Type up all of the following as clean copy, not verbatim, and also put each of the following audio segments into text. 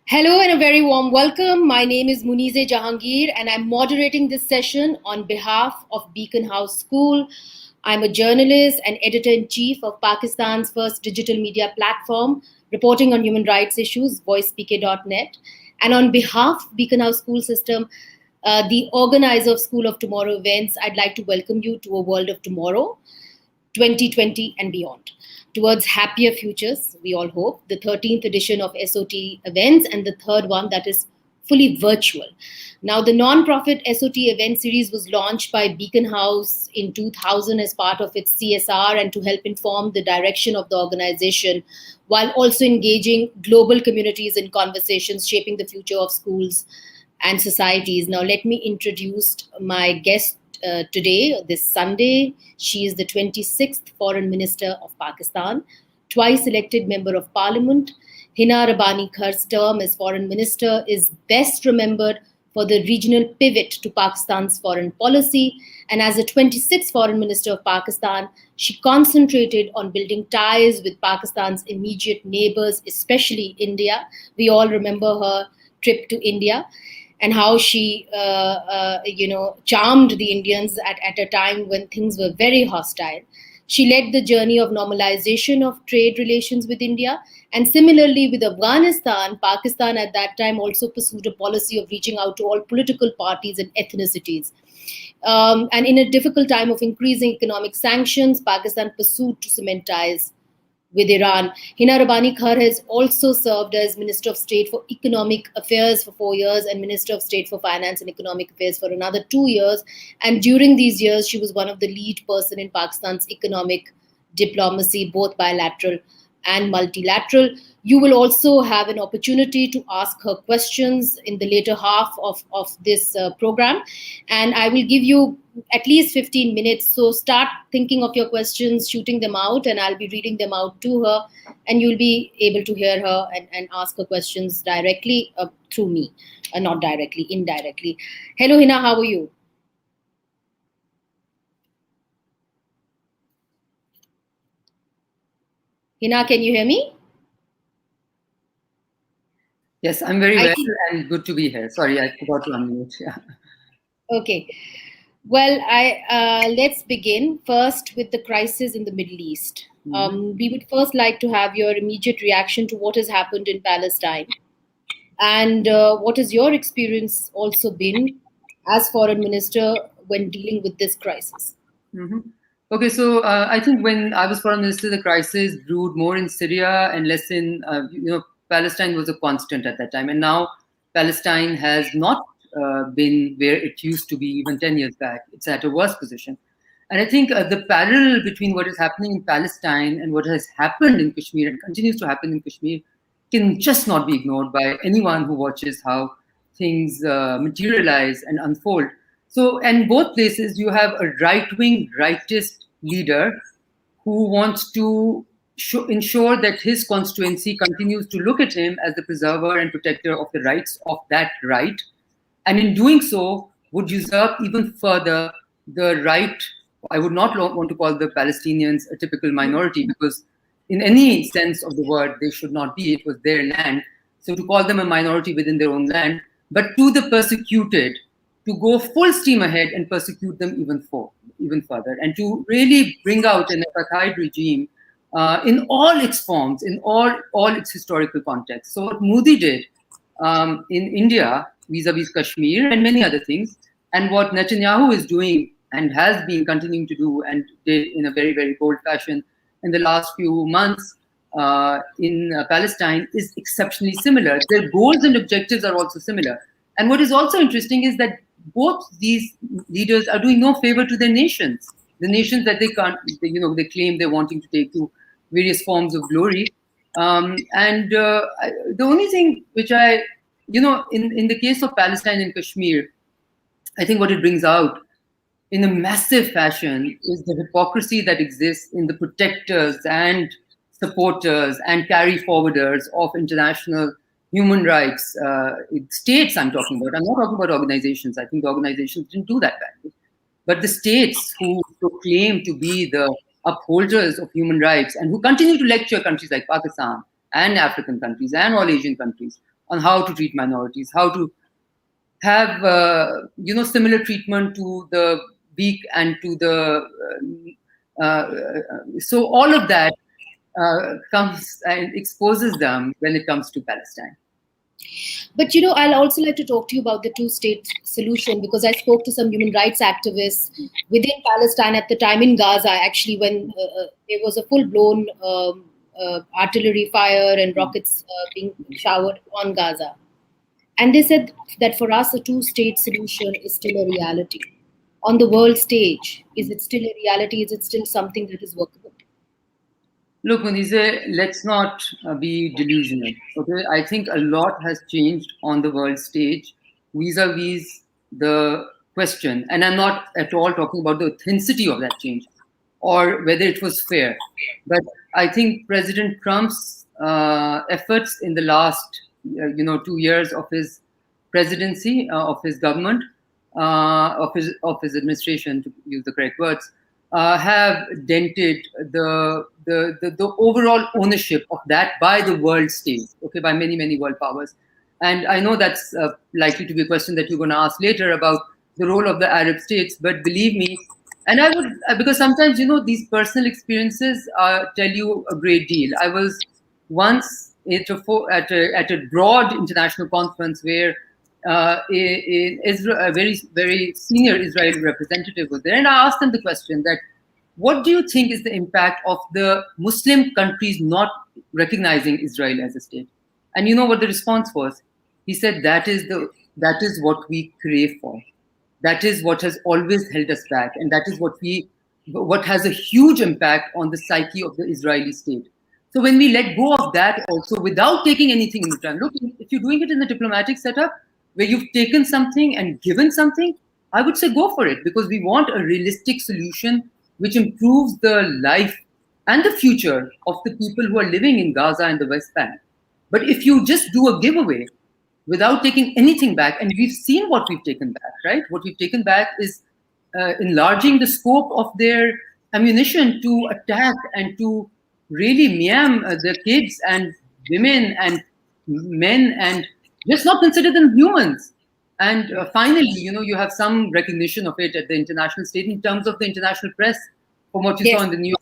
Hello and a very warm welcome. My name is Munizae Jahangir and I'm moderating this session on behalf of Beacon House School. I'm a journalist and editor-in-chief of Pakistan's first digital media platform reporting on human rights issues, voicepk.net. And on behalf of Beacon House School System, the organizer of School of Tomorrow events, I'd like to welcome you to a world of tomorrow, 2020 and beyond. Towards happier futures, we all hope, the 13th edition of SOT events and the third one that is fully virtual. Now, the non-profit SOT event series was launched by Beacon House in 2000 as part of its CSR and to help inform the direction of the organization, while also engaging global communities in conversations shaping the future of schools and societies. Now, let me introduce my guest today, this Sunday. She is the 26th Foreign Minister of Pakistan, twice elected Member of Parliament. Hina Rabbani Khar's term as Foreign Minister is best remembered for the regional pivot to Pakistan's foreign policy. And as the 26th Foreign Minister of Pakistan, she concentrated on building ties with Pakistan's immediate neighbors, especially India. We all remember her trip to India and how she, charmed the Indians at a time when things were very hostile. She led the journey of normalization of trade relations with India. And similarly with Afghanistan, Pakistan at that time also pursued a policy of reaching out to all political parties and ethnicities. And in a difficult time of increasing economic sanctions, Pakistan pursued to cement ties with Iran. Hina Rabbani Khar has also served as Minister of State for Economic Affairs for 4 years and Minister of State for Finance and Economic Affairs for another 2 years. And during these years, she was one of the lead person in Pakistan's economic diplomacy, both bilateral and multilateral. You will also have an opportunity to ask her questions in the later half of this program. And I will give you at least 15 minutes. So start thinking of your questions, shooting them out, and I'll be reading them out to her. And you'll be able to hear her and ask her questions directly through me. Not directly, indirectly. Hello, Hina, how are you? Hina, can you hear me? Yes, I'm very well and good to be here. Sorry, I forgot to unmute. Yeah. Okay. Well, let's begin first with the crisis in the Middle East. We would first like to have your immediate reaction to what has happened in Palestine. And what has your experience also been as Foreign Minister when dealing with this crisis? Okay, so I think when I was Foreign Minister, the crisis brewed more in Syria and less in, Palestine was a constant at that time. And now Palestine has not been where it used to be even 10 years back. It's at a worse position. And I think the parallel between what is happening in Palestine and what has happened in Kashmir and continues to happen in Kashmir can just not be ignored by anyone who watches how things materialize and unfold. So in both places, you have a right-wing, rightist leader who wants to ensure that his constituency continues to look at him as the preserver and protector of the rights of that right. And in doing so, would usurp even further the right. I would not want to call the Palestinians a typical minority because in any sense of the word, they should not be. It was their land. So to call them a minority within their own land, but to the persecuted, to go full steam ahead and persecute them even further, and to really bring out an apartheid regime in all its forms, in all its historical contexts. So what Modi did in India vis-a-vis Kashmir and many other things, and what Netanyahu is doing and has been continuing to do and did in a very, very bold fashion in the last few months in Palestine is exceptionally similar. Their goals and objectives are also similar. And what is also interesting is that both these leaders are doing no favor to their nations, the nations that they claim they're wanting to take to various forms of glory. The only thing which in the case of Palestine and Kashmir, I think what it brings out in a massive fashion is the hypocrisy that exists in the protectors and supporters and carry forwarders of international human rights states I'm talking about. I'm not talking about organizations. I think the organizations didn't do that badly. But the states who proclaim to be the upholders of human rights and who continue to lecture countries like Pakistan and African countries and all Asian countries on how to treat minorities, how to have similar treatment to the weak and to the so all of that comes and exposes them when it comes to Palestine. But I'll also like to talk to you about the two-state solution, because I spoke to some human rights activists within Palestine at the time in Gaza, actually, when there was a full-blown artillery fire and rockets being showered on Gaza. And they said that for us, a two-state solution is still a reality. On the world stage, is it still a reality? Is it still something that is workable? Look, Munizae, let's not be delusional. Okay, I think a lot has changed on the world stage vis-a-vis the question, and I'm not at all talking about the authenticity of that change or whether it was fair. But I think President Trump's efforts in the last, 2 years of his presidency, of his government, of his administration, to use the correct words, have dented the overall ownership of that by the world stage, okay, by many world powers. And I know that's likely to be a question that you're going to ask later about the role of the Arab states, but believe me, and I would, because sometimes, these personal experiences tell you a great deal. I was once at a broad international conference where a very senior Israeli representative was there, and I asked him the question that, what do you think is the impact of the Muslim countries not recognizing Israel as a state? And you know what the response was? He said, that is what we crave for. That is what has always held us back, and that is what has a huge impact on the psyche of the Israeli state. So when we let go of that also without taking anything in return, look, if you're doing it in a diplomatic setup, where you've taken something and given something, I would say go for it, because we want a realistic solution which improves the life and the future of the people who are living in Gaza and the West Bank. But if you just do a giveaway without taking anything back, and we've seen what we've taken back, right? What we've taken back is enlarging the scope of their ammunition to attack and to really meam the kids and women and men and just not consider them humans. And finally, you have some recognition of it at the international stage in terms of the international press, from what you saw in the New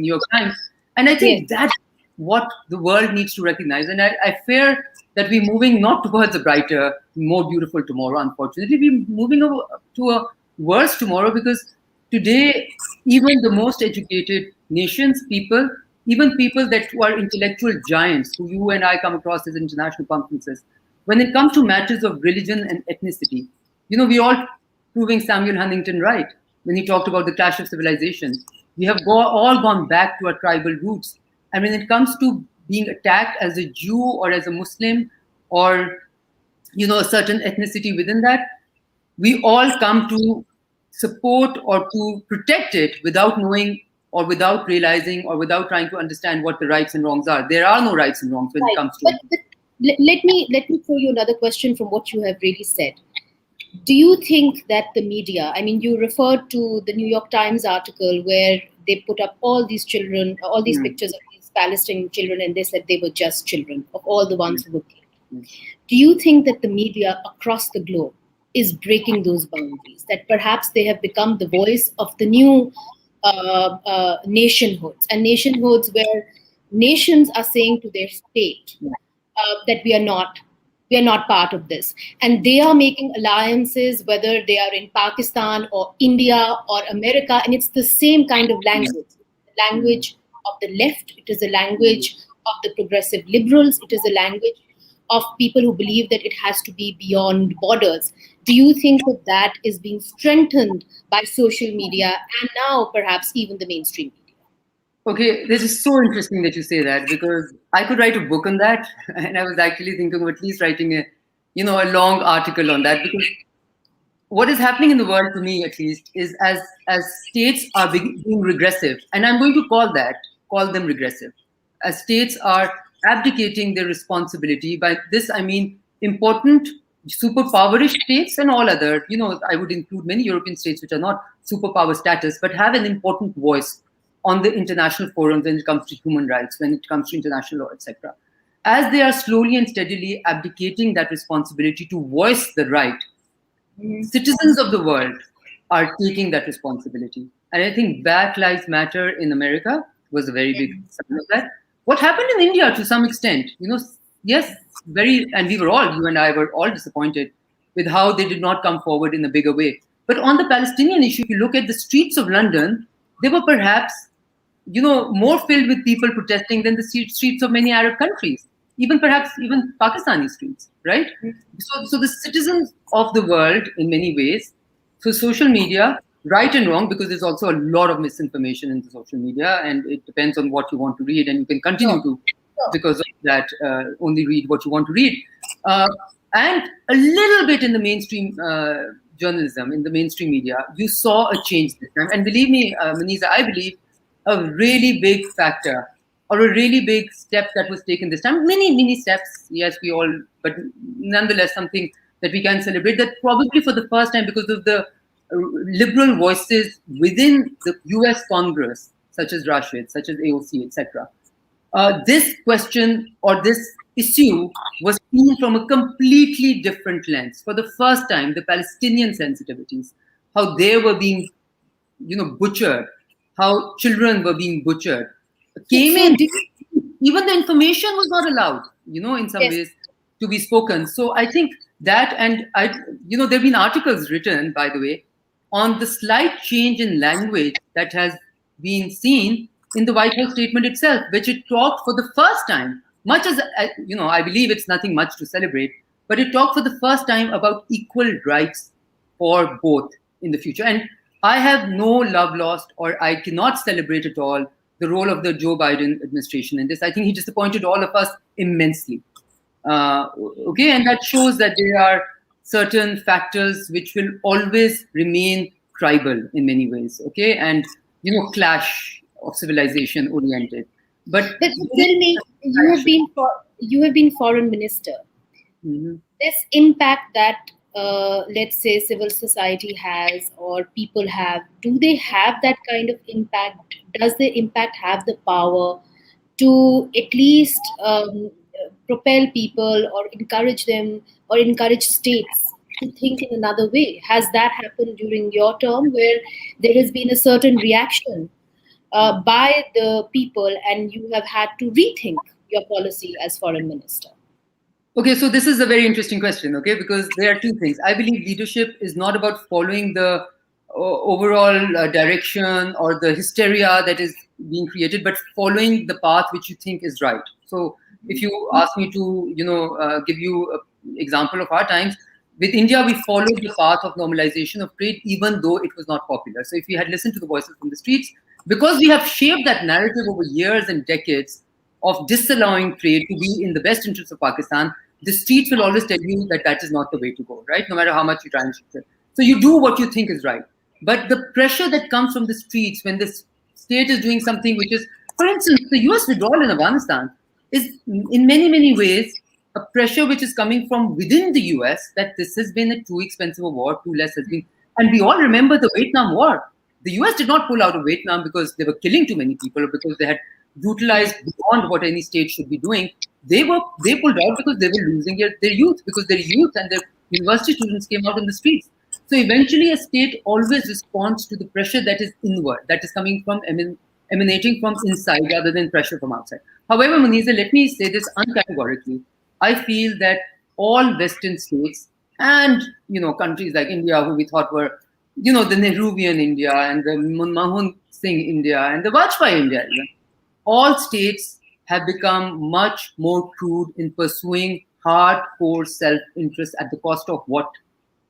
York Times. And I think that's what the world needs to recognize. And I fear that we're moving not towards a brighter, more beautiful tomorrow, unfortunately. We're moving to a worse tomorrow, because today, even the most educated nations, even people who are intellectual giants, who you and I come across as international conferences, when it comes to matters of religion and ethnicity, we're all proving Samuel Huntington right when he talked about the clash of civilizations. We have all gone back to our tribal roots. And when it comes to being attacked as a Jew or as a Muslim or, a certain ethnicity within that, we all come to support or to protect it without knowing or without realizing or without trying to understand what the rights and wrongs are. There are no rights and wrongs when it comes to but let me throw you another question from what you have really said. Do you think that the media, you referred to the New York Times article where they put up all these children, all these pictures of these Palestinian children, and they said they were just children, of all the ones who were killed. Do you think that the media across the globe is breaking those boundaries, that perhaps they have become the voice of the new nationhoods, and nationhoods where nations are saying to their state that we are not part of this, and they are making alliances, whether they are in Pakistan or India or America, and it's the same kind of language. The language of the left, it is a language of the progressive liberals, it is a language of people who believe that it has to be beyond borders. Do you think that is being strengthened by social media and now perhaps even the mainstream media? Okay, this is so interesting that you say that, because I could write a book on that, and I was actually thinking of at least writing a long article on that, because what is happening in the world, to me at least, is as states are being regressive, and I'm going to call them regressive, as states are abdicating their responsibility. By this, I mean important superpowerish states and all other, I would include many European states which are not superpower status, but have an important voice on the international forums when it comes to human rights, when it comes to international law, etc. as they are slowly and steadily abdicating that responsibility to voice the right, citizens of the world are taking that responsibility. And I think Black Lives Matter in America was a very big sign of that. What happened in India to some extent, yes, and we were all, you and I were all disappointed with how they did not come forward in a bigger way. But on the Palestinian issue, if you look at the streets of London, they were perhaps, more filled with people protesting than the streets of many Arab countries, perhaps even Pakistani streets, right? So the citizens of the world, in many ways, through social media, right and wrong, because there's also a lot of misinformation in the social media, and it depends on what you want to read, and you can continue to, because of that, only read what you want to read. And a little bit in the mainstream journalism, in the mainstream media, you saw a change this time. And believe me, Munizae, I believe a really big factor or a really big step that was taken this time, many steps, yes, but nonetheless something that we can celebrate, that probably for the first time, because of the liberal voices within the US Congress, such as Rashid, such as AOC, etc., this question or this issue was seen from a completely different lens. For the first time, the Palestinian sensitivities, how they were being, butchered, how children were being butchered, came in. Even the information was not allowed, in some ways, to be spoken. So I think that, and there have been articles written, by the way, on the slight change in language that has been seen in the White House statement itself, which it talked for the first time, much as, I believe it's nothing much to celebrate, but it talked for the first time about equal rights for both in the future. And I have no love lost, or I cannot celebrate at all the role of the Joe Biden administration in this. I think he disappointed all of us immensely. And that shows that there are certain factors which will always remain tribal in many ways, and clash of civilization oriented. But tell me, you have been foreign minister. This impact that let's say civil society has or people have, do they have that kind of impact? Does the impact have the power to at least propel people or encourage them or encourage states to think in another way? Has that happened during your term, where there has been a certain reaction by the people and you have had to rethink your policy as foreign minister? Okay, so this is a very interesting question, because there are two things. I believe leadership is not about following the overall direction or the hysteria that is being created, but following the path which you think is right. So if you ask me to, give you an example of our times, with India, we followed the path of normalization of trade, even though it was not popular. So if we had listened to the voices from the streets, because we have shaped that narrative over years and decades of disallowing trade to be in the best interest of Pakistan, the streets will always tell you that that is not the way to go, right? No matter how much you try and shift it. So you do what you think is right. But the pressure that comes from the streets when the state is doing something which is, for instance, the US withdrawal in Afghanistan is in many ways a pressure which is coming from within the US, that this has been a too expensive a war, too less has been. And we all remember the Vietnam War. The US did not pull out of Vietnam because they were killing too many people or because they had brutalized beyond what any state should be doing. They pulled out because they were losing their youth, because their youth and their university students came out in the streets. So eventually a state always responds to the pressure that is inward, that is coming from emanating from inside rather than pressure from outside. However, Munizae, let me say this uncategorically. I feel that all Western states and countries like India, who we thought were the Nehruvian India and the Manmohan Singh India and the Vajpayee India, all states have become much more crude in pursuing hardcore self-interest at the cost of what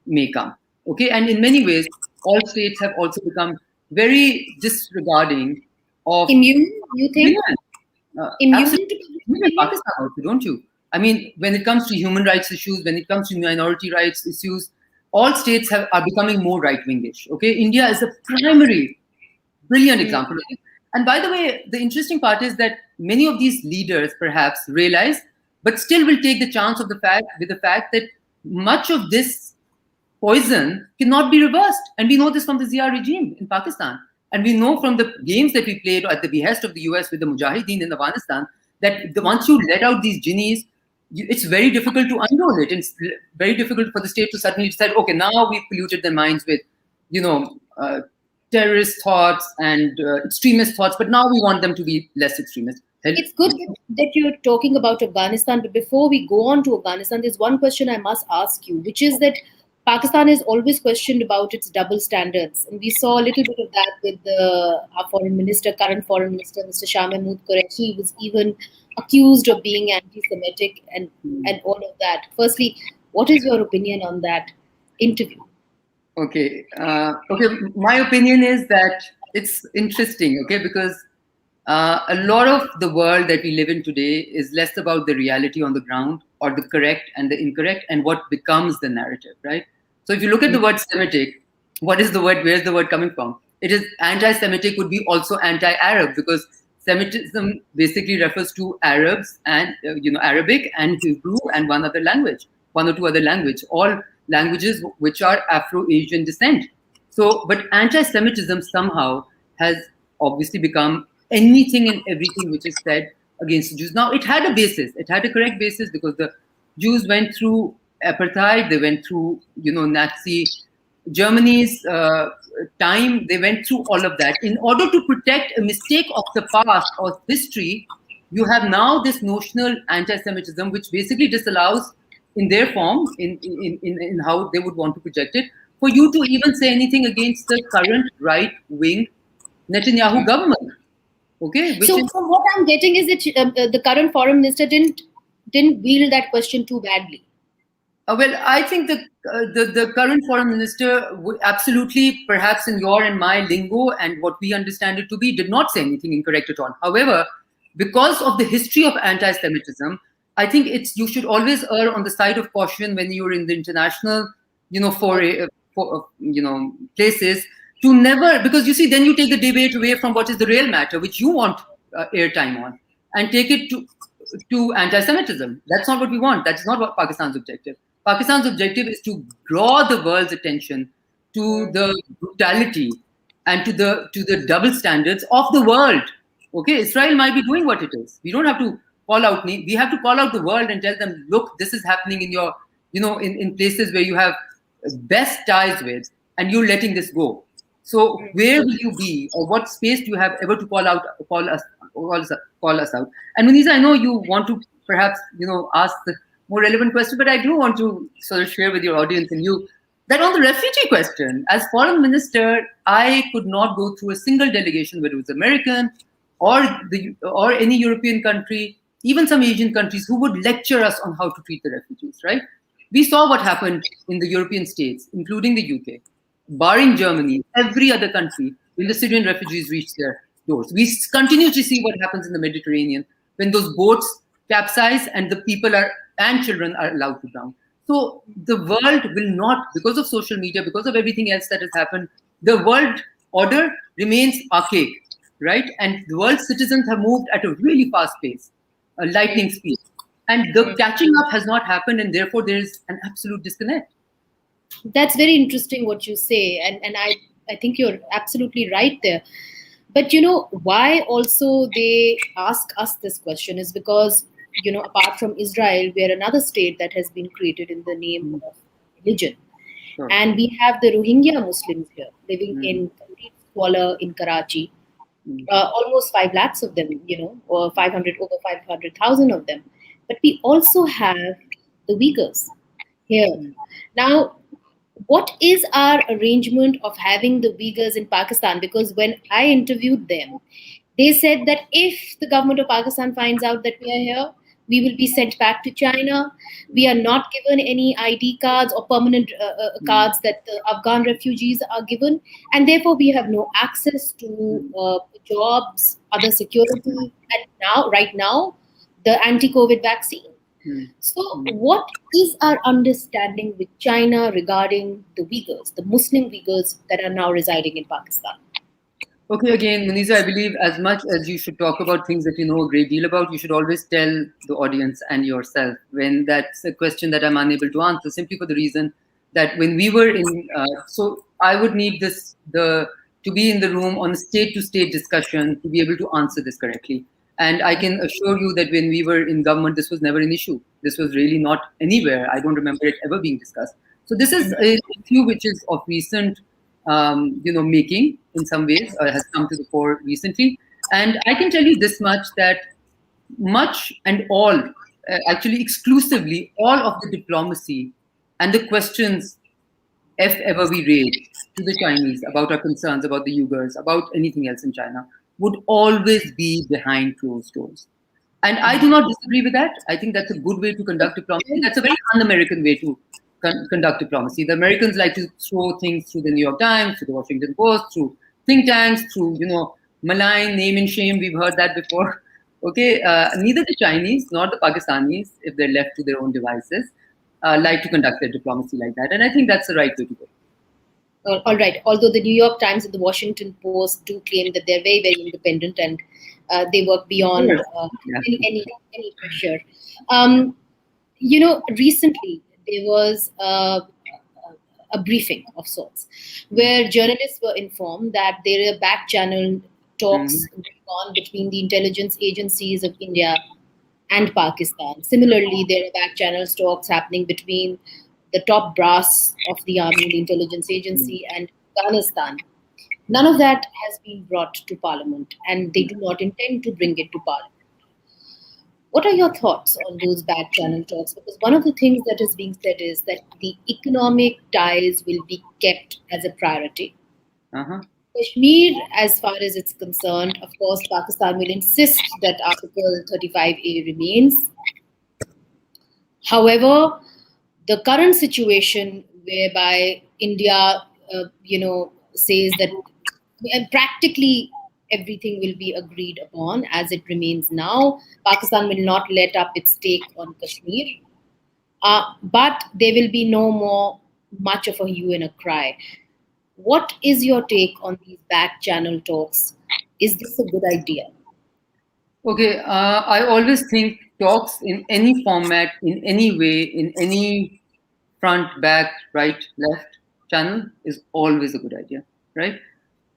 may come. And in many ways, all states have also become very disregarding of immune. You think immune to Pakistan also, don't you? I mean, when it comes to human rights issues, when it comes to minority rights issues, all states are becoming more right-wingish. India is a primary, brilliant example of it. And by the way, the interesting part is that many of these leaders perhaps realize, but still will take the chance of the fact that much of this poison cannot be reversed. And we know this from the Zia regime in Pakistan. And we know from the games that we played at the behest of the US with the Mujahideen in Afghanistan, that once you let out these genies, it's very difficult to unroll it. It's very difficult for the state to suddenly decide, okay, now we've polluted their minds with, you know, terrorist thoughts and extremist thoughts, but now we want them to be less extremist. It's good that you're talking about Afghanistan, but before we go on to Afghanistan, there's one question I must ask you, which is that Pakistan is always questioned about its double standards. And we saw a little bit of that with our foreign minister, current foreign minister, Mr. Shah Mahmood Qureshi, was even accused of being anti-Semitic and all of that. Firstly, what is your opinion on that interview? Okay. My opinion is that it's interesting, okay, because a lot of the world that we live in today is less about the reality on the ground or the correct and the incorrect and what becomes the narrative, right? So if you look at the word Semitic, what is the word? Where's the word coming from? It is anti-Semitic would be also anti-Arab, because Semitism basically refers to Arabs and Arabic and Hebrew and one or two other language, all languages which are Afro-Asian descent. So, but anti-Semitism somehow has obviously become anything and everything which is said against the Jews. Now, it had a basis. It had a correct basis because the Jews went through apartheid. They went through, Nazi Germany's time. They went through all of that. In order to protect a mistake of the past or history, you have now this notional anti-Semitism, which basically disallows, in their form, in how they would want to project it, for you to even say anything against the current right-wing Netanyahu government. Okay. So what I'm getting is that the current foreign minister didn't wield that question too badly. Well, I think the current foreign minister would absolutely, perhaps in your and my lingo and what we understand it to be, did not say anything incorrect at all. However, because of the history of anti-Semitism, I think you should always err on the side of caution when you're in the international, places, to never, because you see, then you take the debate away from what is the real matter, which you want airtime on, and take it to anti-Semitism. That's not what we want. That's not what Pakistan's objective. Pakistan's objective is to draw the world's attention to the brutality and to the double standards of the world. Okay, Israel might be doing what it is. We don't have to call out. We have to call out the world and tell them, look, this is happening in your, in places where you have best ties with, and you're letting this go. So where will you be, or what space do you have ever to call us out? And Munizae, I know you want to perhaps ask the more relevant question, but I do want to sort of share with your audience and you that on the refugee question, as foreign minister, I could not go through a single delegation, whether it was American or any European country, even some Asian countries, who would lecture us on how to treat the refugees. Right? We saw what happened in the European states, including the UK. Barring Germany, every other country, when the Syrian refugees reach their doors. We continue to see what happens in the Mediterranean when those boats capsize and the people and children are allowed to drown. So the world will not, because of social media, because of everything else that has happened, the world order remains archaic, right? And the world's citizens have moved at a really fast pace, a lightning speed. And the catching up has not happened, and therefore there is an absolute disconnect. That's very interesting what you say, and I think you're absolutely right there. But why also they ask us this question is because apart from Israel, we are another state that has been created in the name of religion. Sure. And we have the Rohingya Muslims here living in complete squalor in Karachi. Almost 5 lakhs of them, or over 500,000 of them. But we also have the Uyghurs here. Now, what is our arrangement of having the Uyghurs in Pakistan? Because when I interviewed them, they said that if the government of Pakistan finds out that we are here, we will be sent back to China. We are not given any ID cards or permanent cards that the Afghan refugees are given. And therefore, we have no access to jobs, other security, and right now, the anti-COVID vaccine. So what is our understanding with China regarding the Uyghurs, the Muslim Uyghurs that are now residing in Pakistan? Okay, again, Munizae, I believe as much as you should talk about things that you know a great deal about, you should always tell the audience and yourself when that's a question that I'm unable to answer, simply for the reason that when we were in, so I would need to be in the room on a state-to-state discussion to be able to answer this correctly. And I can assure you that when we were in government, this was never an issue. This was really not anywhere. I don't remember it ever being discussed. So this is an issue which is of recent, making in some ways, has come to the fore recently. And I can tell you this much, that much and all, actually exclusively, all of the diplomacy and the questions, if ever we raise to the Chinese about our concerns about the Uyghurs, about anything else in China, would always be behind closed doors. And I do not disagree with that. I think that's a good way to conduct diplomacy. That's a very un-American way to conduct diplomacy. The Americans like to throw things through the New York Times, through the Washington Post, through think tanks, through, malign, name and shame. We've heard that before. Okay, neither the Chinese nor the Pakistanis, if they're left to their own devices, like to conduct their diplomacy like that. And I think that's the right way to go. All right. Although the New York Times and the Washington Post do claim that they're very, very independent and they work beyond any pressure. Recently there was a briefing of sorts where journalists were informed that there are back-channel talks going on between the intelligence agencies of India and Pakistan. Similarly, there are back-channel talks happening between the top brass of the army, the intelligence agency, and Afghanistan. None of that has been brought to Parliament, and they do not intend to bring it to Parliament. What are your thoughts on those back-channel talks? Because one of the things that is being said is that the economic ties will be kept as a priority. Kashmir, as far as it's concerned, of course, Pakistan will insist that Article 35A remains. However, the current situation whereby India, says that practically everything will be agreed upon as it remains now. Pakistan will not let up its stake on Kashmir, but there will be no more much of a hue and a cry. What is your take on these back-channel talks? Is this a good idea? Okay, I always think talks in any format, in any way, in any front, back, right, left channel is always a good idea, right?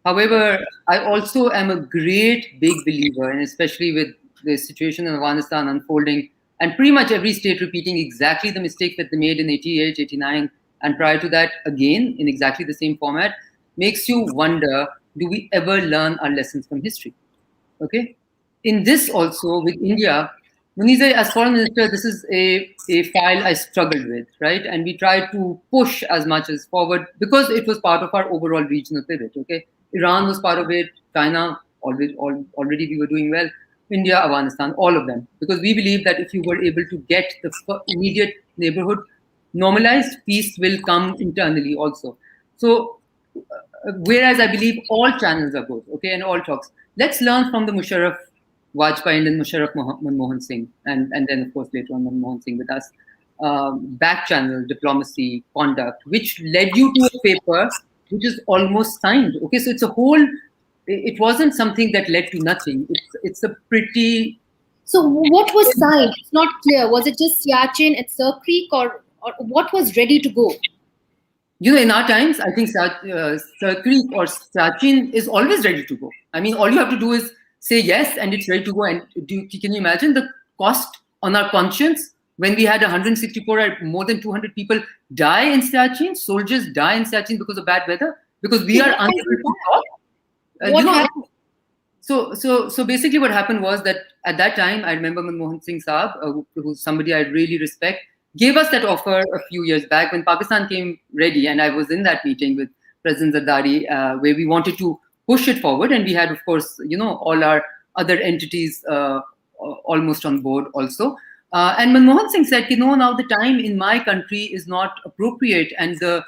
However, I also am a great big believer, and especially with the situation in Afghanistan unfolding, and pretty much every state repeating exactly the mistakes that they made in 88, 89, and prior to that again in exactly the same format, makes you wonder, do we ever learn our lessons from history? Okay? In this also, with India, Munizae, as foreign minister, this is a file I struggled with, right? And we tried to push as much as forward because it was part of our overall regional pivot, okay? Iran was part of it, China, already we were doing well, India, Afghanistan, all of them. Because we believe that if you were able to get the immediate neighborhood normalized, peace will come internally also. So, whereas I believe all channels are good, okay, and all talks. Let's learn from the Musharraf Vajpayee and then Musharraf Manmohan Singh, and then of course later on Manmohan Singh with us. Back channel diplomacy conduct, which led you to a paper which is almost signed. Okay, so it's a whole. It wasn't something that led to nothing. It's a pretty. So what was signed? It's not clear. Was it just Siachen and Sir Creek, or what was ready to go? In our times, I think Sir Creek or Siachen is always ready to go. I mean, all you have to do is say yes, and it's ready to go. And can you imagine the cost on our conscience when we had 164, more than 200 people die in Siachen, soldiers die in Siachen because of bad weather, because we are unable to talk. What happened? So basically what happened was that at that time, I remember Manmohan Singh Saab, who's somebody I really respect, gave us that offer a few years back when Pakistan came ready. And I was in that meeting with President Zardari, where we wanted to push it forward. And we had, of course, all our other entities almost on board also. And Manmohan Singh said, now the time in my country is not appropriate, and the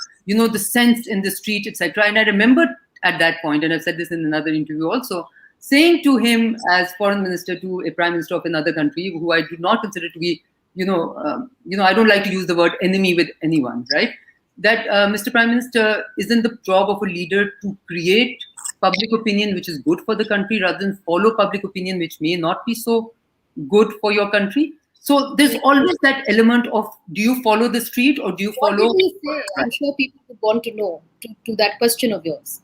sense in the street, etc. And I remembered at that point, and I've said this in another interview also, saying to him as foreign minister to a prime minister of another country, who I do not consider to be, I don't like to use the word enemy with anyone, right? That Mr. Prime Minister, isn't the job of a leader to create public opinion which is good for the country rather than follow public opinion which may not be so good for your country? So there's always that element of, do you follow the street or do you follow... What did he say? I'm sure people would want to know to that question of yours.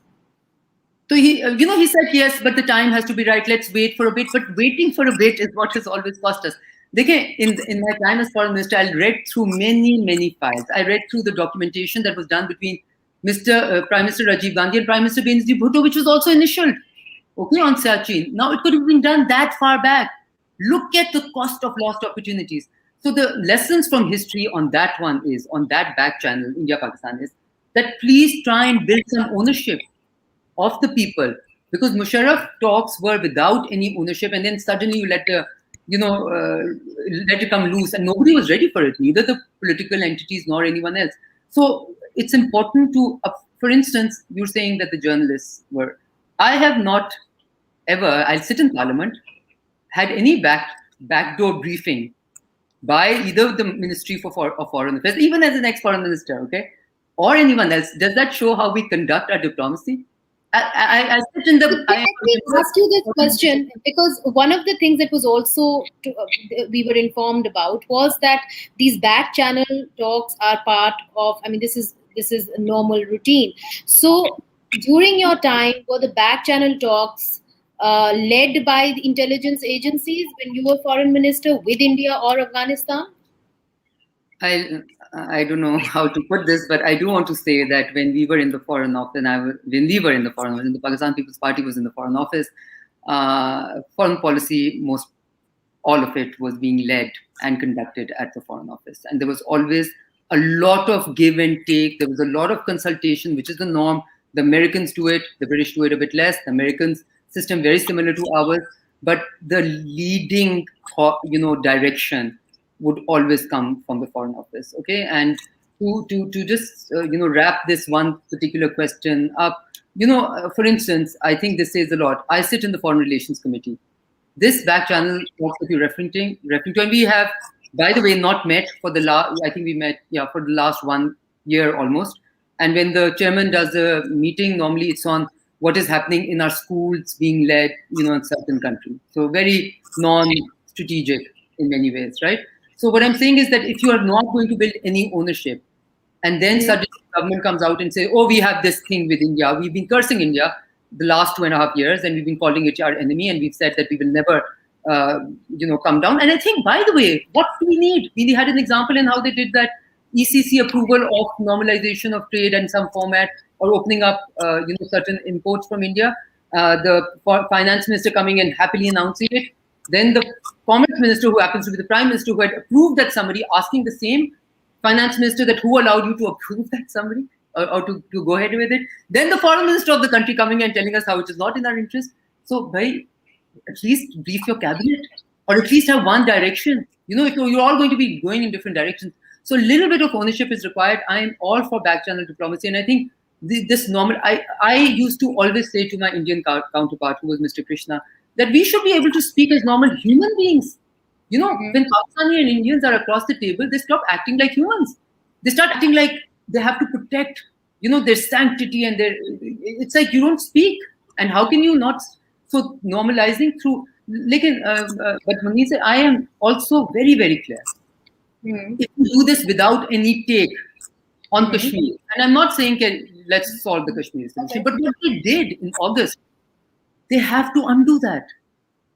So he said yes, but the time has to be right. Let's wait for a bit. But waiting for a bit is what has always cost us. In my time as foreign minister, I read through many files. I read through the documentation that was done between Prime Minister Rajiv Gandhi and Prime Minister Benazir Bhutto, which was also initialed, okay, on Siachen. Now it could have been done that far back. Look at the cost of lost opportunities. So the lessons from history on that one is, on that back channel, India-Pakistan, is that please try and build some ownership of the people, because Musharraf talks were without any ownership, and then suddenly you let it come loose, and nobody was ready for it, neither the political entities nor anyone else. So it's important to, for instance, you're saying that the journalists were. I have not ever, I'll sit in Parliament, had any backdoor briefing by either the Ministry of Foreign Affairs, even as an ex-foreign minister, okay, or anyone else. Does that show how we conduct our diplomacy? I sit in the. Let me ask you this question, because one of the things that was also we were informed about was that these back channel talks are part of. I mean, this is a normal routine. So during your time, were the back channel talks led by the intelligence agencies when you were foreign minister with India or Afghanistan? I don't know how to put this, but I do want to say that when we were in the Foreign Office, when the Pakistan People's Party was in the Foreign Office, foreign policy, all of it was being led and conducted at the Foreign Office. And there was always a lot of give and take. There was a lot of consultation, which is the norm. The Americans do it, the British do it a bit less. The Americans' system very similar to ours, but the leading, direction would always come from the Foreign Office. Okay, and to just wrap this one particular question up, for instance, I think this says a lot. I sit in the Foreign Relations Committee. This back channel talks that you're referring to, and we have, by the way, not met for the last. I think we met, for the last 1 year almost. And when the chairman does a meeting, normally it's on what is happening in our schools being led, in a certain country. So very non-strategic in many ways, right? So what I'm saying is that if you are not going to build any ownership, and then suddenly the government comes out and say, oh, we have this thing with India. We've been cursing India the last 2.5 years, and we've been calling it our enemy, and we've said that we will never, come down. And I think, by the way, what do we need? We had an example in how they did that ECC approval of normalization of trade in some format, or opening up, certain imports from India. The finance minister coming and happily announcing it. Then the commerce minister, who happens to be the prime minister, who had approved that summary, asking the same finance minister that who allowed you to approve that summary or to go ahead with it. Then the foreign minister of the country coming and telling us how it is not in our interest. So, at least brief your cabinet, or at least have one direction. If you're all going to be going in different directions. So a little bit of ownership is required. I am all for back channel diplomacy. And I think this normal, I used to always say to my Indian counterpart, who was Mr. Krishna, that we should be able to speak as normal human beings. When Pakistani and Indians are across the table, they stop acting like humans. They start acting like they have to protect, their sanctity, and it's like you don't speak. And how can you not? So normalizing through, but Munizae, I am also very, very clear. If you do this without any take on Kashmir, and I'm not saying let's solve the Kashmir solution, but what they did in August, they have to undo that,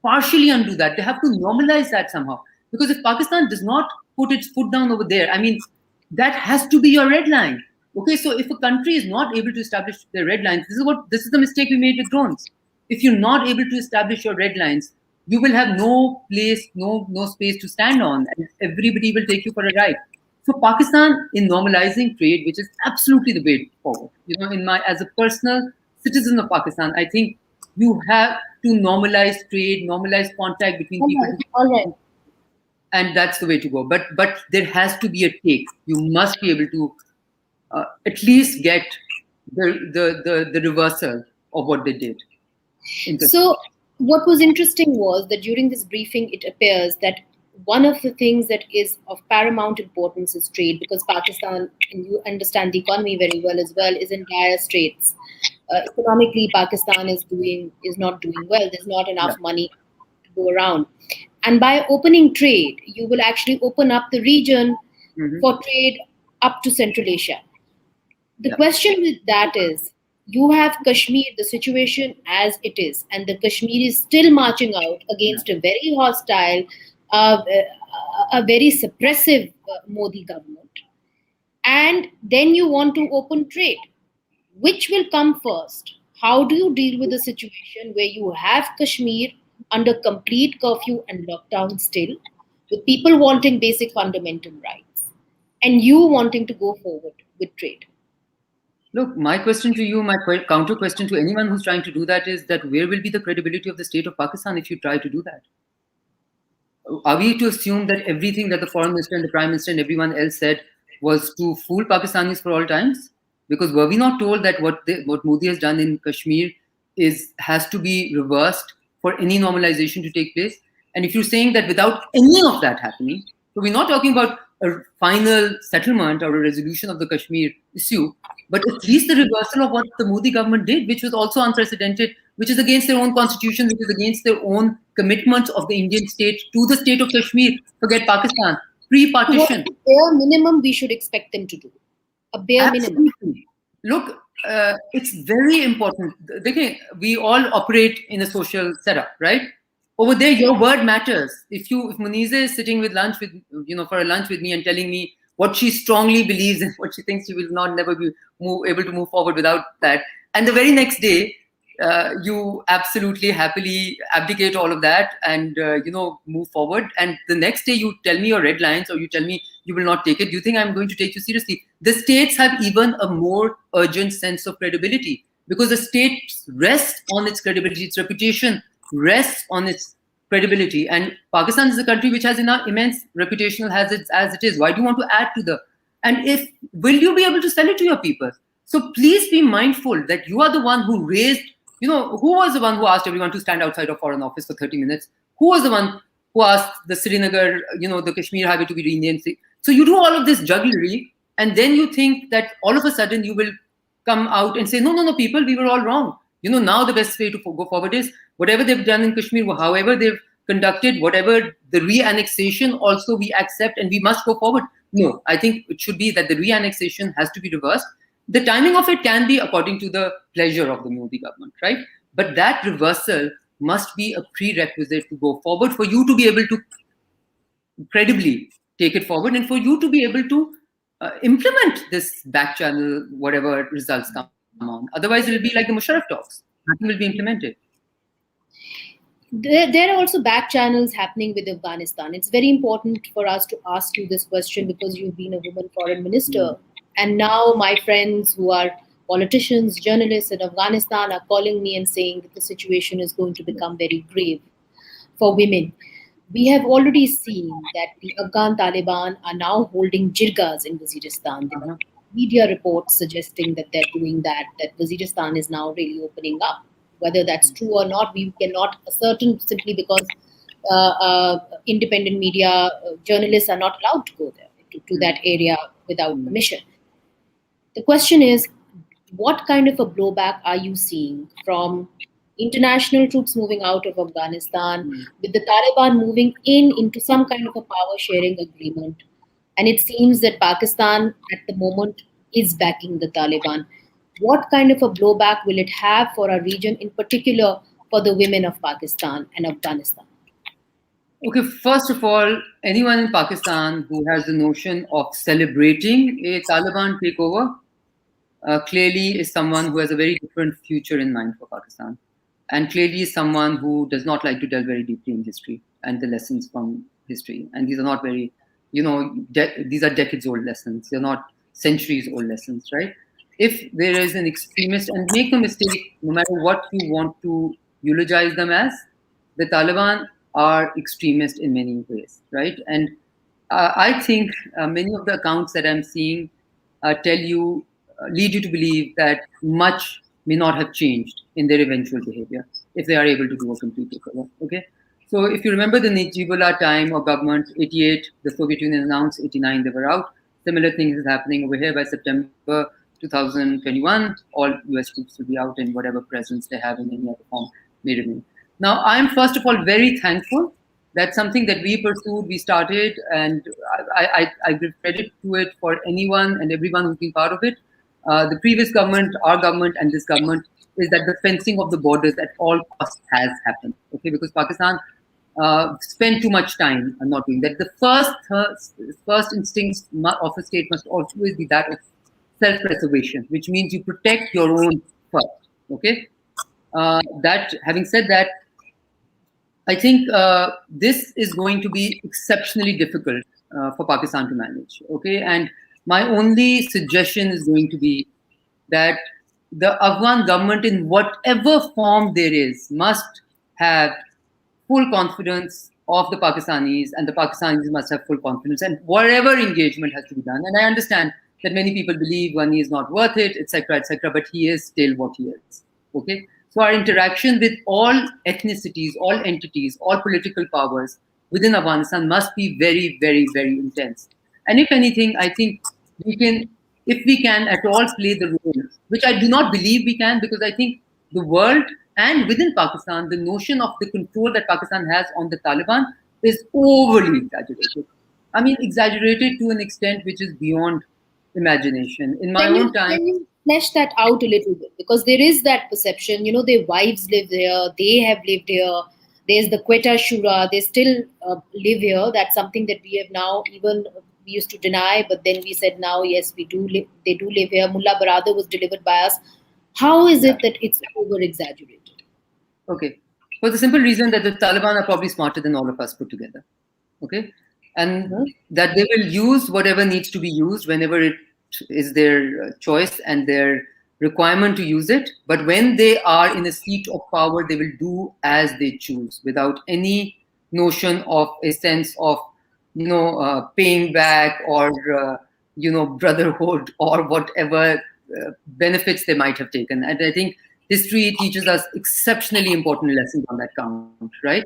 partially undo that. They have to normalize that somehow. Because if Pakistan does not put its foot down over there, I mean, that has to be your red line. Okay, so if a country is not able to establish their red lines, this is the mistake we made with drones. If you're not able to establish your red lines, you will have no place, no space to stand on, and everybody will take you for a ride. So Pakistan, in normalizing trade, which is absolutely the way forward, as a personal citizen of Pakistan, I think you have to normalize trade, normalize contact between people. All right. And that's the way to go. But there has to be a take. You must be able to at least get the reversal of what they did. So what was interesting was that during this briefing, it appears that one of the things that is of paramount importance is trade, because Pakistan, and you understand the economy very well as well, is in dire straits. Economically, Pakistan is not doing well. There's not enough money to go around. And by opening trade, you will actually open up the region for trade up to Central Asia. The question with that is, You have Kashmir, the situation as it is, and the Kashmir is still marching out against a very hostile, a very suppressive Modi government. And then you want to open trade. Which will come first? How do you deal with a situation where you have Kashmir under complete curfew and lockdown still, with people wanting basic fundamental rights, and you wanting to go forward with trade? Look, my question to you, my counter question to anyone who's trying to do that is that where will be the credibility of the state of Pakistan if you try to do that? Are we to assume that everything that the foreign minister and the prime minister and everyone else said was to fool Pakistanis for all times? Because were we not told that what Modi has done in Kashmir has to be reversed for any normalization to take place? And if you're saying that without any of that happening, so we're not talking about a final settlement or a resolution of the Kashmir issue, but at least the reversal of what the Modi government did, which was also unprecedented, which is against their own constitution, which is against their own commitments of the Indian state to the state of Kashmir. Forget Pakistan, pre-partition. What is the bare minimum we should expect them to do? A bare minimum. Look, it's very important. We all operate in a social setup, right? Over there, your word matters. If Munizae is sitting with lunch with, for a lunch with me and telling me what she strongly believes and what she thinks she will never be able to move forward without that, and the very next day, you absolutely happily abdicate all of that and move forward, and the next day you tell me your red lines or you tell me you will not take it. Do you think I'm going to take you seriously? The states have even a more urgent sense of credibility because the state rests on its credibility, its reputation rests on its credibility, and Pakistan is a country which has enough immense reputational hazards as it is. Why do you want to add to the, and if will you be able to sell it to your people? So please be mindful that you are the one who raised, who was the one who asked everyone to stand outside of Foreign Office for 30 minutes? Who was the one who asked the Srinagar, the Kashmir highway to be renamed? So you do all of this jugglery, and then you think that all of a sudden you will come out and say, no, people, we were all wrong. Now the best way to go forward is whatever they've done in Kashmir, however they've conducted, whatever the re-annexation also we accept and we must go forward. No, I think it should be that the re-annexation has to be reversed. The timing of it can be according to the pleasure of the Modi government, right? But that reversal must be a prerequisite to go forward for you to be able to credibly take it forward and for you to be able to implement this back channel, whatever results come on. Otherwise, it will be like the Musharraf talks. Nothing will be implemented. There are also back channels happening with Afghanistan. It's very important for us to ask you this question because you've been a woman foreign minister. And now my friends who are politicians, journalists in Afghanistan are calling me and saying that the situation is going to become very grave for women. We have already seen that the Afghan Taliban are now holding jirgas in Waziristan. There are media reports suggesting that they're doing that Waziristan is now really opening up. Whether that's true or not, we cannot ascertain simply because independent media journalists are not allowed to go there, to that area without permission. The question is, what kind of a blowback are you seeing from international troops moving out of Afghanistan, with the Taliban moving into some kind of a power sharing agreement? And it seems that Pakistan at the moment is backing the Taliban. What kind of a blowback will it have for our region, in particular for the women of Pakistan and Afghanistan? Okay, first of all, anyone in Pakistan who has the notion of celebrating a Taliban takeover clearly is someone who has a very different future in mind for Pakistan, and clearly is someone who does not like to delve very deeply in history and the lessons from history. And these are not very, these are decades-old lessons. They're not centuries-old lessons, right? If there is an extremist, and make no mistake, no matter what you want to eulogize them as, the Taliban are extremist in many ways, right? And I think many of the accounts that I'm seeing lead you to believe that much may not have changed in their eventual behavior if they are able to do a complete takeover. Okay, so if you remember the Najibullah time of government, 88, the Soviet Union announced, 89, they were out. Similar things is happening over here by September 2021. All US troops will be out, and whatever presence they have in any other form may remain. Now, I'm first of all very thankful that something that we pursued, we started, and I give credit to it for anyone and everyone who's been part of it. the previous government, our government, and this government, is that the fencing of the borders at all costs has happened. Okay, because Pakistan spent too much time not doing that. The first instinct of a state must always be that of self-preservation, which means you protect your own first. Okay, that having said that, I think this is going to be exceptionally difficult for Pakistan to manage. Okay, and my only suggestion is going to be that the Afghan government, in whatever form there is, must have full confidence of the Pakistanis, and the Pakistanis must have full confidence, and whatever engagement has to be done. And I understand that many people believe Ghani is not worth it, etc., but he is still what he is. Okay, so our interaction with all ethnicities, all entities, all political powers within Afghanistan must be very, very, very intense. And if anything, I think we can, if we can at all play the role, which I do not believe we can, because I think the world and within Pakistan, the notion of the control that Pakistan has on the Taliban is overly exaggerated. I mean, exaggerated to an extent which is beyond imagination. In my own time, can you flesh that out a little bit? Because there is that perception, their wives live here, they have lived here. There's the Quetta Shura, they still live here. That's something that we have now we used to deny, but then we said now, yes, they do live here. Mullah Baradar was delivered by us. How is it that it's over-exaggerated? Okay. For the simple reason that the Taliban are probably smarter than all of us put together. Okay. And that they will use whatever needs to be used whenever it is their choice and their requirement to use it. But when they are in a seat of power, they will do as they choose without any notion of a sense of, paying back or, brotherhood or whatever benefits they might have taken. And I think history teaches us exceptionally important lessons on that count, right?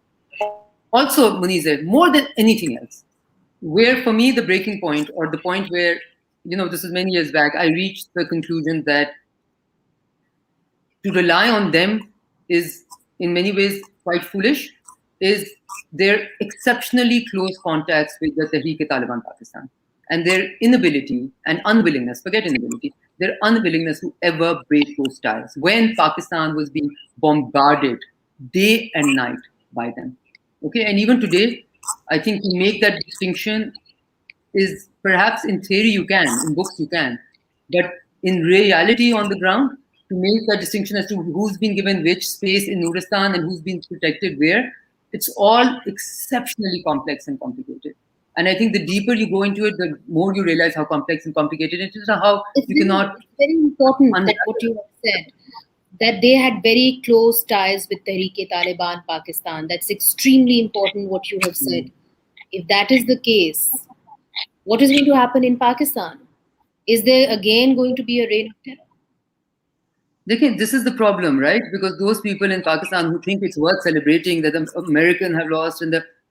Also, Munizae, more than anything else, where for me the breaking point, or the point where, this is many years back, I reached the conclusion that to rely on them is in many ways quite foolish, is their exceptionally close contacts with the Tehreek-e-Taliban Pakistan and their inability and unwillingness, forget inability, their unwillingness to ever break those ties when Pakistan was being bombarded day and night by them. Okay, and even today, I think to make that distinction is perhaps in theory you can, in books you can, but in reality on the ground, to make that distinction as to who's been given which space in Nuristan and who's been protected where, it's all exceptionally complex and complicated. And I think the deeper you go into it, the more you realize how complex and complicated it is, and how you cannot. It's very important that what you have said, that they had very close ties with Tehreek-e-Taliban Pakistan. That's extremely important what you have said. If that is the case, what is going to happen in Pakistan? Is there again going to be a reign of terror? This is the problem, right? Because those people in Pakistan who think it's worth celebrating that the Americans have lost,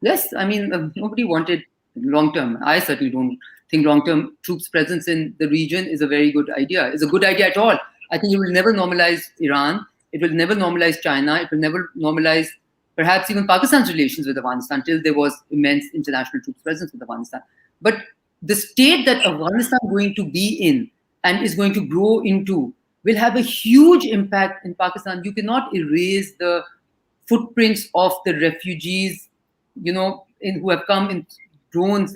yes, I mean, nobody wanted long-term. I certainly don't think long-term troops presence in the region is a very good idea. It's a good idea at all. I think it will never normalize Iran. It will never normalize China. It will never normalize perhaps even Pakistan's relations with Afghanistan till there was immense international troops presence with Afghanistan. But the state that Afghanistan is going to be in and is going to grow into will have a huge impact in Pakistan. You cannot erase the footprints of the refugees, who have come in droves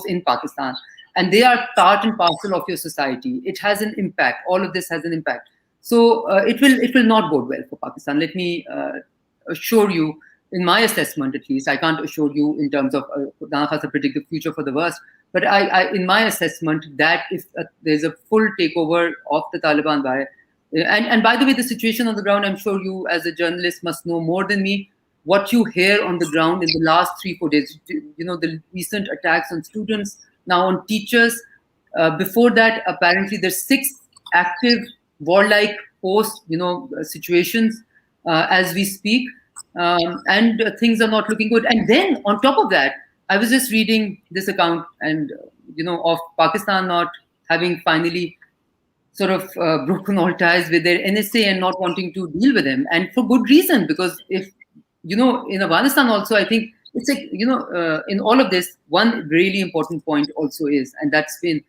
in Pakistan, and they are part and parcel of your society. It has an impact. All of this has an impact. So it will not bode well for Pakistan. Let me assure you, in my assessment at least, I can't assure you in terms of predict the future for the worst, but I in my assessment, that if there's a full takeover of the Taliban and by the way, the situation on the ground, I'm sure you as a journalist must know more than me, what you hear on the ground in the last 3-4 days, the recent attacks on students, now on teachers. Before that, apparently there's 6 active warlike post, situations as we speak. And things are not looking good. And then on top of that, I was just reading this account and, of Pakistan not having finally sort of broken all ties with their NSA and not wanting to deal with them. And for good reason, because if, in Afghanistan also, I think it's like, in all of this, one really important point also is, and that's been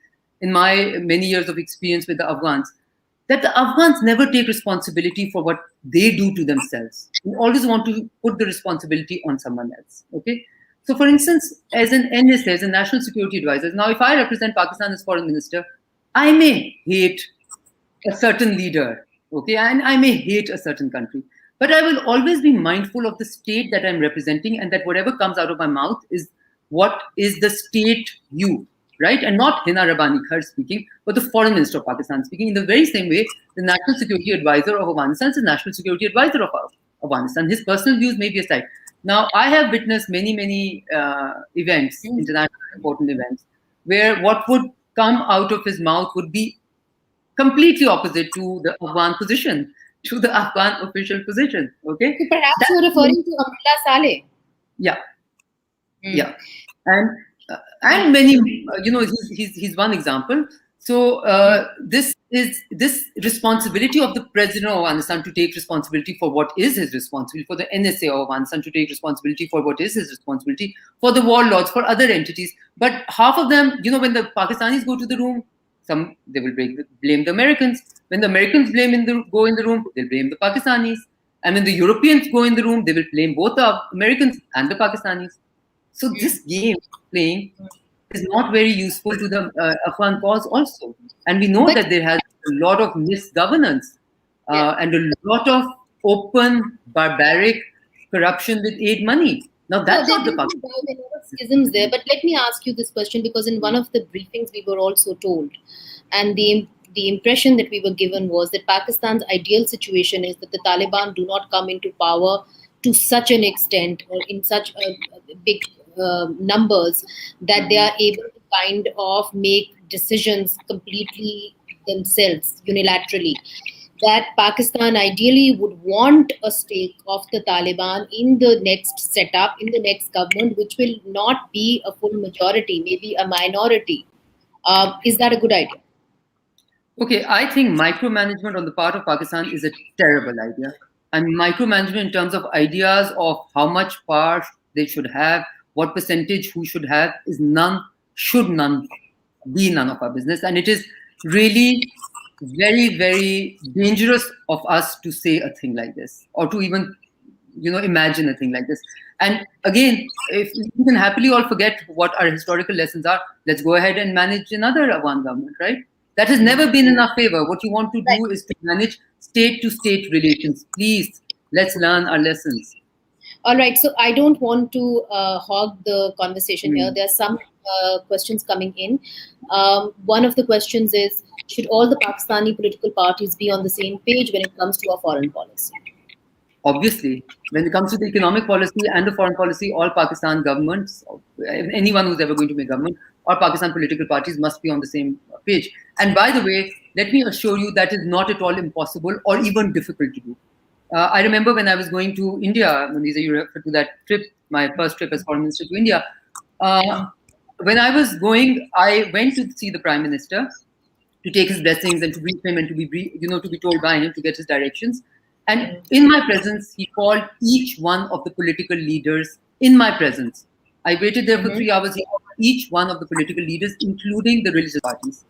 in my many years of experience with the Afghans, that the Afghans never take responsibility for what they do to themselves. They always want to put the responsibility on someone else. Okay. So, for instance, as an NSA, as a National Security Advisor, now if I represent Pakistan as Foreign Minister, I may hate a certain leader, okay, and I may hate a certain country, but I will always be mindful of the state that I'm representing, and that whatever comes out of my mouth is what is the state view, right? And not Hina Rabbani Khar speaking, but the Foreign Minister of Pakistan speaking. In the very same way, the National Security Advisor of Afghanistan is the National Security Advisor of Afghanistan. His personal views may be aside. Now, I have witnessed many events, international important events, where what would come out of his mouth would be completely opposite to the Afghan position, to the Afghan official position. Okay. So perhaps you're referring to Abdullah Saleh. Yeah. Yeah. And many, he's one example. So this responsibility of the president of Afghanistan to take responsibility for what is his responsibility, for the NSA of Afghanistan to take responsibility for what is his responsibility, for the warlords, for other entities. But half of them, when the Pakistanis go to the room, they will blame the Americans. When the Americans go in the room, they'll blame the Pakistanis. And when the Europeans go in the room, they will blame both the Americans and the Pakistanis. So this game playing is not very useful to the Afghan cause also. And we know that there has a lot of misgovernance and a lot of open, barbaric corruption with aid money. Now, that's not the Pakistan. There are schisms there, but let me ask you this question, because in one of the briefings we were also told, and the impression that we were given was that Pakistan's ideal situation is that the Taliban do not come into power to such an extent or in such big numbers that they are able to kind of make decisions completely themselves, unilaterally. That Pakistan ideally would want a stake of the Taliban in the next setup, in the next government, which will not be a full majority, maybe a minority. Is that a good idea? Okay, I think micromanagement on the part of Pakistan is a terrible idea. And micromanagement in terms of ideas of how much power they should have, what percentage who should have, should be none of our business. And it is really very, very dangerous of us to say a thing like this, or to even, imagine a thing like this. And again, if we can happily all forget what our historical lessons are, let's go ahead and manage another Afghan government, right? That has never been in our favor. What you want to do is to manage state-to-state relations. Please, let's learn our lessons. All right. So I don't want to hog the conversation here. There are some questions coming in. One of the questions is, should all the Pakistani political parties be on the same page when it comes to our foreign policy? Obviously, when it comes to the economic policy and the foreign policy, all Pakistan governments, anyone who's ever going to make government, all Pakistan political parties must be on the same page. And by the way, let me assure you that is not at all impossible or even difficult to do. I remember when I was going to India, Munizae, you referred to that trip, my first trip as foreign minister to India. When I was going, I went to see the Prime Minister to take his blessings and to brief him and to be told by him to get his directions. And in my presence, he called each one of the political leaders in my presence. I waited there for 3 hours. He called each one of the political leaders, including the religious parties,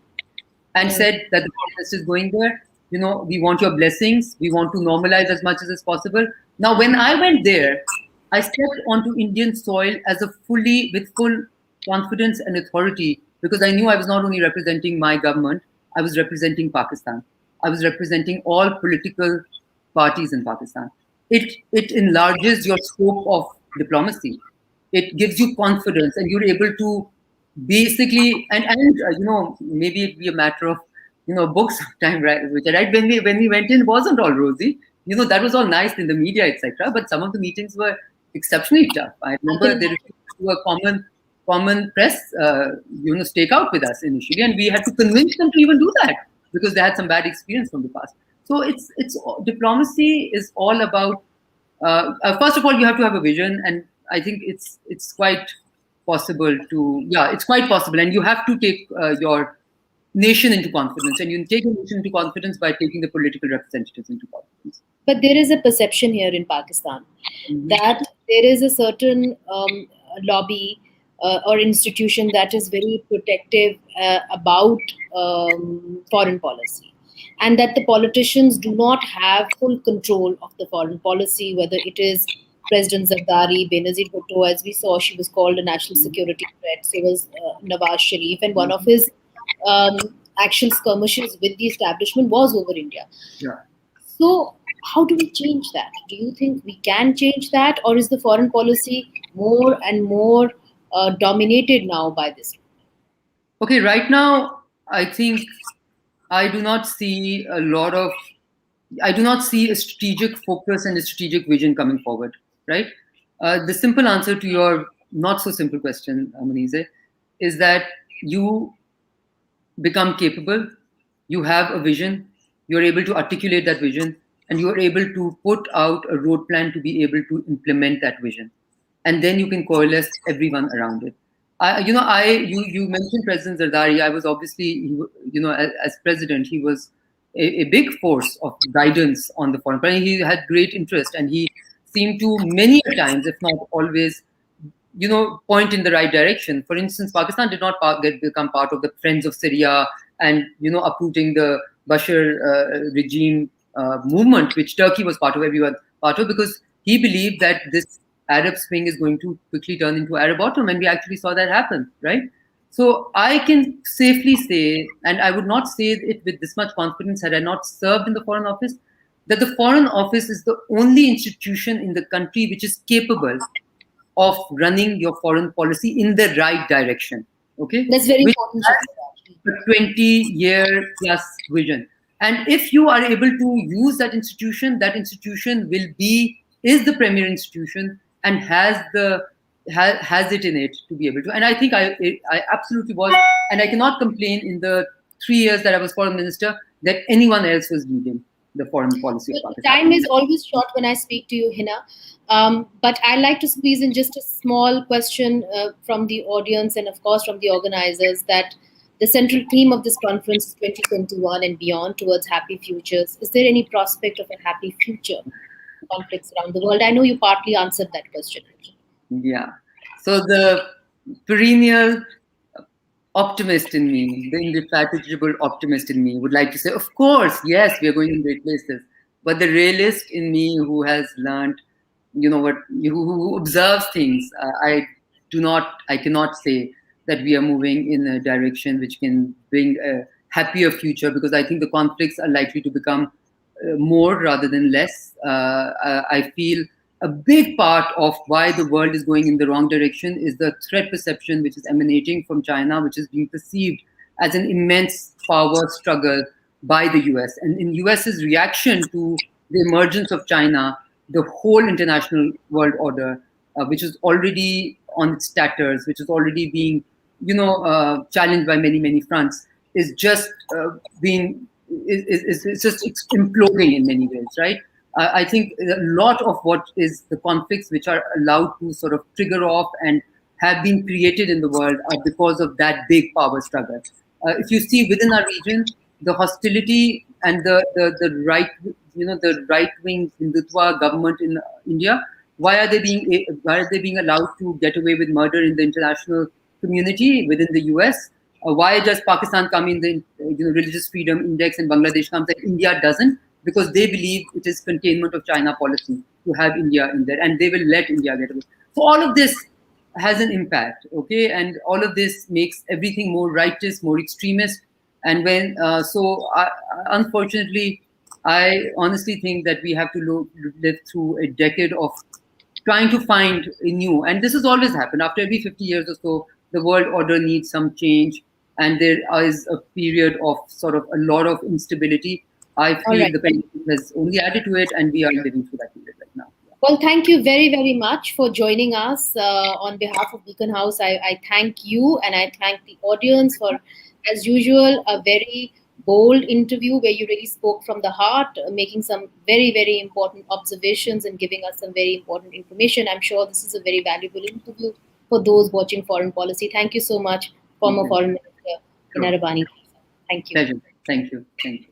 and said that the Prime Minister is going there. We want your blessings. We want to normalize as much as possible. Now, when I went there, I stepped onto Indian soil with full confidence and authority, because I knew I was not only representing my government, I was representing Pakistan. I was representing all political parties in Pakistan. It enlarges your scope of diplomacy. It gives you confidence, and you're able to basically, and maybe it be a matter of books sometime, right? Which when we went in, it wasn't all rosy. That was all nice in the media, etc. But some of the meetings were exceptionally tough. I remember they refused to a common press, stakeout with us initially, and we had to convince them to even do that because they had some bad experience from the past. So it's diplomacy is all about. First of all, you have to have a vision, and I think it's quite possible it's quite possible, and you have to take your nation into confidence, and you take a nation into confidence by taking the political representatives into confidence. But there is a perception here in Pakistan that there is a certain lobby or institution that is very protective about foreign policy, and that the politicians do not have full control of the foreign policy, whether it is President Zardari, Benazir Bhutto, as we saw, she was called a national security threat. So was Nawaz Sharif, and one of his actual skirmishes with the establishment was over India. Yeah. So, how do we change that? Do you think we can change that, or is the foreign policy more and more dominated now by this? Okay, right now, I think I do not see I do not see a strategic focus and a strategic vision coming forward, right? The simple answer to your not so simple question, Munizae, is that you become capable, you have a vision, you're able to articulate that vision, and you are able to put out a road plan to be able to implement that vision. And then you can coalesce everyone around it. You mentioned President Zardari. I was obviously, as president, he was a big force of guidance on the foreign policy. He had great interest, and he seemed to many times, if not always, point in the right direction. For instance, Pakistan did not become part of the Friends of Syria and uprooting the Bashar regime movement, which Turkey was everyone part of, because he believed that this Arab Spring is going to quickly turn into Arab Autumn, and we actually saw that happen, right? So I can safely say, and I would not say it with this much confidence had I not served in the Foreign Office, that the Foreign Office is the only institution in the country which is capable of running your foreign policy in the right direction. Okay, that's very important. A 20-year plus vision, and if you are able to use that institution is the premier institution and has it in it to be able to. And I think I absolutely was, and I cannot complain in the 3 years that I was foreign minister that anyone else was leading the foreign policy of Pakistan. Time is always short when I speak to you, Hina. But I'd like to squeeze in just a small question from the audience and, of course, from the organizers, that the central theme of this conference is 2021 and beyond, towards happy futures. Is there any prospect of a happy future conflicts around the world? I know you partly answered that question. Yeah. So the perennial optimist in me, the indefatigable optimist in me would like to say, of course, yes, we are going in great places. But the realist in me, who has learned, who observes things, I cannot say that we are moving in a direction which can bring a happier future, because I think the conflicts are likely to become more rather than less. I feel a big part of why the world is going in the wrong direction is the threat perception which is emanating from China, which is being perceived as an immense power struggle by the US. And in US's reaction to the emergence of China, the whole international world order, which is already on its tatters, which is already being, challenged by many, many fronts, is just it's just imploding in many ways, right? I think a lot of what is the conflicts which are allowed to sort of trigger off and have been created in the world are because of that big power struggle. If you see within our region, the hostility and the right wing Hindutva government in India, why are they being allowed to get away with murder in the international community within the US? Why does Pakistan come in the religious freedom index and Bangladesh comes and India doesn't? Because they believe it is containment of China policy to have India in there, and they will let India get away. So all of this has an impact, okay? And all of this makes everything more righteous, more extremist. And unfortunately, I honestly think that we have to live through a decade of trying to find a new, and this has always happened. After every 50 years or so, the world order needs some change, and there is a period of sort of a lot of instability. I feel the pandemic has only added to it, and we are living through that period right now. Well, thank you very, very much for joining us on behalf of Beacon House. I thank you, and I thank the audience for, as usual, a very bold interview where you really spoke from the heart, making some very, very important observations and giving us some very important information. I'm sure this is a very valuable interview for those watching foreign policy. Thank you so much, former Foreign Minister Hina Rabbani Khar. Thank you. Pleasure. Thank you. Thank you.